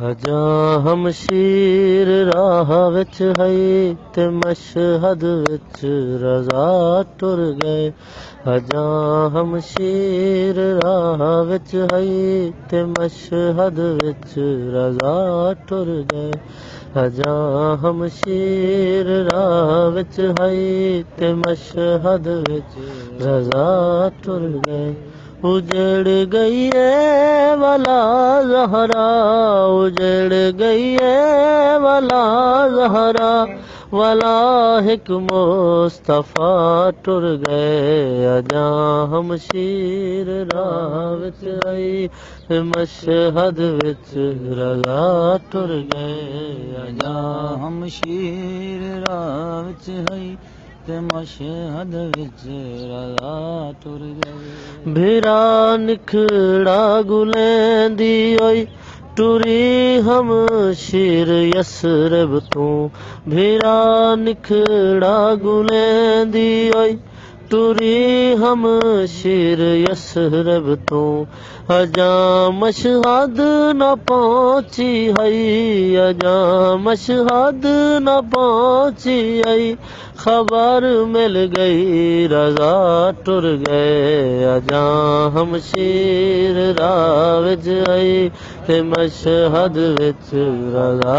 अजा हमशीर राह विच हई ते मशहद विच रज़ा टुर गए। अजा हमशीर राह विच हई ते मशहद विच रज़ा टुर गए। अजा हमशीर राह विच हई ते मशहद विच रज़ा टुर गए। उजड़ गई है वाला ज़हरा, उजड़ गई है वाला ज़हरा, वाला हिक मुस्तफ़ा टुर गए। अजा हमशीर राह विच हई मशहद विच रज़ा टुर गए। अजा हमशीर राह विच हई ते मशहद विच रज़ा टुर गए। भेरा निखड़ा गुलें दी ओई टुरी हमशीर यसरब तू। भेरा निखड़ा गुलें दी ओई टुरी हमशीर यसरब तू। अजा मशहद न पहुंची हई, अजा मशहद न पहुंची हई, खबर मिल गई रज़ा टुर गए। अजा हमशीर राह विच हई ते मशहद विच रज़ा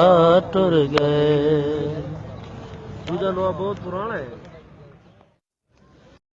टुर गए। दूजा नवा बहुत पुराना है।